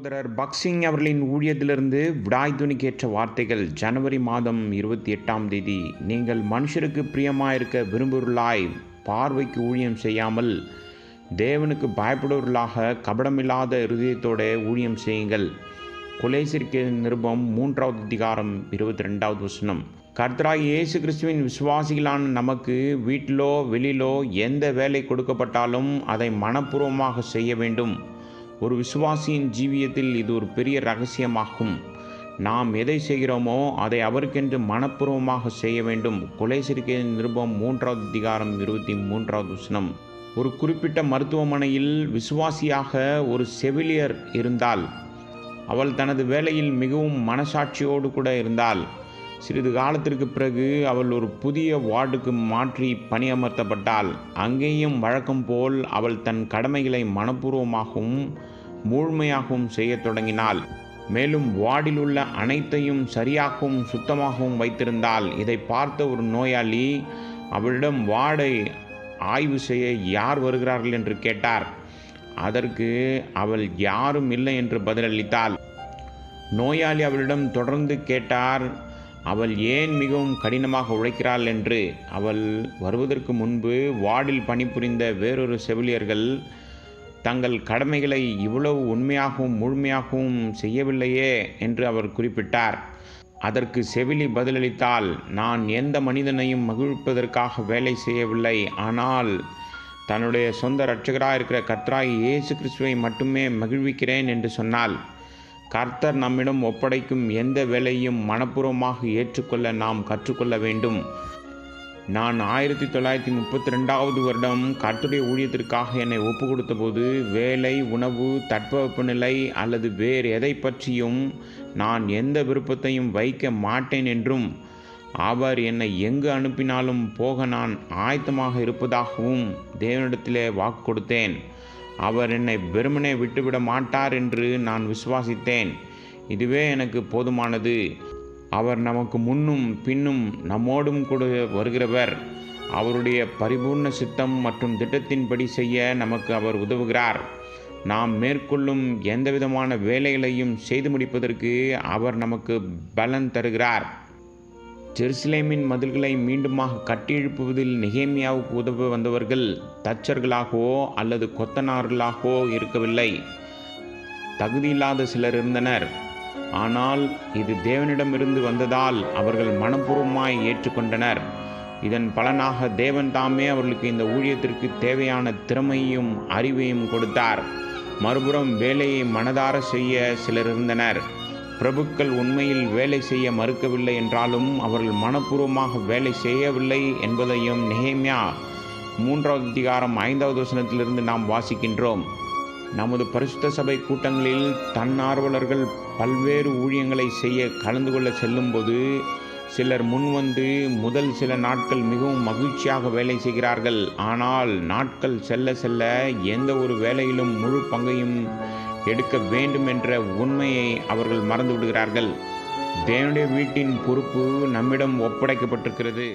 சகோதரர் பக்சிங் அவர்களின் ஊழியத்திலிருந்து விடாய் துணிக்கேற்ற வார்த்தைகள். ஜனவரி மாதம் 28ஆம் தேதி. நீங்கள் மனுஷருக்கு பிரியமாயிருக்க விரும்புவர்களாய், பார்வைக்கு ஊழியம் செய்யாமல் தேவனுக்கு பயப்படுவர்களாக கபடமில்லாத இருதயத்தோட ஊழியம் செய்யுங்கள். கொலேசியருக்கு நிருபம் 3வது அதிகாரம் 22வது வசனம். கர்த்தராகிய இயேசு கிறிஸ்துவின் விசுவாசிகளான நமக்கு வீட்டிலோ வெளியிலோ எந்த வேலை கொடுக்கப்பட்டாலும் அதை மனப்பூர்வமாக செய்ய வேண்டும். ஒரு விசுவாசியின் ஜீவியத்தில் இது ஒரு பெரிய ரகசியமாகும். நாம் எதை செய்கிறோமோ அதை அவருக்கென்று மனப்பூர்வமாக செய்ய வேண்டும். கொலேசியருக்கு நிருபம் 3வது அதிகாரம் 23வது வசனம். ஒரு குறிப்பிட்ட மருத்துவமனையில் விசுவாசியாக ஒரு செவிலியர் இருந்தால், அவள் தனது வேலையில் மிகவும் மனசாட்சியோடு கூட இருந்தாள். சிறிது காலத்திற்கு பிறகு அவள் ஒரு புதிய வார்டுக்கு மாற்றி பணியமர்த்தப்பட்டாள். அங்கேயும் வழக்கம் போல் அவள் தன் கடமைகளை மனப்பூர்வமாகவும் முழுமையாகவும் செய்ய தொடங்கினாள். மேலும் வார்டில் உள்ள அனைத்தையும் சரியாகவும் சுத்தமாகவும் வைத்திருந்தாள். இதை பார்த்த ஒரு நோயாளி அவளிடம் வார்டை ஆய்வு செய்ய யார் வருகிறார்கள் என்று கேட்டார். அதற்கு அவள் யாரும் இல்லை என்று பதிலளித்தாள். நோயாளி அவளிடம் தொடர்ந்து கேட்டார், அவள் ஏன் மிகவும் கடினமாக உழைக்கிறாள் என்று. அவள் வருவதற்கு முன்பு வார்டில் பணிபுரிந்த வேறொரு செவிலியர்கள் தங்கள் கடமைகளை இவ்வளவு உண்மையாகவும் முழுமையாகவும் செய்யவில்லையே என்று அவர் குறிப்பிட்டார். அதற்கு செவிலி பதிலளித்தால், நான் எந்த மனிதனையும் மகிழ்விப்பதற்காக வேலை செய்யவில்லை, ஆனால் தன்னுடைய சொந்த இரட்சகராக இருக்கிற கர்த்தராகிய இயேசு கிறிஸ்துவை மட்டுமே மகிழ்விக்கிறேன் என்று சொன்னாள். கர்த்தர் நம்மிடம் ஒப்படைக்கும் எந்த வேலையும் மனப்பூர்வமாக ஏற்றுக்கொள்ள நாம் கற்றுக்கொள்ள வேண்டும். நான் 1932வது வருடம் கர்த்தருடைய ஊழியத்திற்காக என்னை ஒப்பு கொடுத்த போது வேலை, உணவு, தட்பவெப்பநிலை அல்லது வேறு எதை பற்றியும் நான் எந்த விருப்பத்தையும் வைக்க மாட்டேன் என்றும், அவர் என்னை எங்கு அனுப்பினாலும் போக நான் ஆயத்தமாக இருப்பதாகவும் தேவனிடத்திலே வாக்கு கொடுத்தேன். அவர் என்னை வெறுமனே விட்டுவிட மாட்டார் என்று நான் விசுவாசித்தேன். இதுவே எனக்கு போதுமானது. அவர் நமக்கு முன்னும் பின்னும் நம்மோடும் கூட வருகிறவர். அவருடைய பரிபூர்ண சித்தம் மற்றும் திட்டத்தின்படி செய்ய நமக்கு அவர் உதவுகிறார். நாம் மேற்கொள்ளும் எந்தவிதமான வேலைகளையும் செய்து முடிப்பதற்கு அவர் நமக்கு பலன் தருகிறார். ஜெருசலேமின் மதில்களை மீண்டுமாக கட்டியெழுப்புவதில் நெகேமியாவுக்கு உதவ வந்தவர்கள் தச்சர்களாகவோ அல்லது கொத்தனார்களாகவோ இருக்கவில்லை. தகுதியில்லாத சிலர் இருந்தனர். ஆனால் இது தேவனிடமிருந்து வந்ததால் அவர்கள் மனப்பூர்வமாய் ஏற்றுக்கொண்டனர். இதன் பலனாக தேவன் தாமே அவர்களுக்கு இந்த ஊழியத்திற்கு தேவையான திறமையும் அறிவையும் கொடுத்தார். மறுபுறம் வேலையை மனதார செய்ய சிலர் இருந்தனர். பிரபுக்கள் உண்மையில் வேலை செய்ய மறுக்கவில்லை என்றாலும் அவர்கள் மனப்பூர்வமாக வேலை செய்யவில்லை என்பதையும் நெகேமியா 3வது அதிகாரம் 5வது வசனத்திலிருந்து நாம் வாசிக்கின்றோம். நமது பரிசுத்த சபை கூட்டங்களில் தன்னார்வலர்கள் பல்வேறு ஊழியங்களை செய்ய கலந்து கொள்ள செல்லும்போது சிலர் முன்வந்து முதல் சில நாட்கள் மிகவும் மகிழ்ச்சியாக வேலை செய்கிறார்கள். ஆனால் நாட்கள் செல்ல செல்ல எந்த ஒரு வேலையிலும் முழு பங்கையும் எடுக்க வேண்டும் என்ற உண்மையை அவர்கள் மறந்து விடுகிறார்கள். தேவனுடைய வீட்டின் பொறுப்பு நம்மிடம் ஒப்படைக்கப்பட்டிருக்கிறது.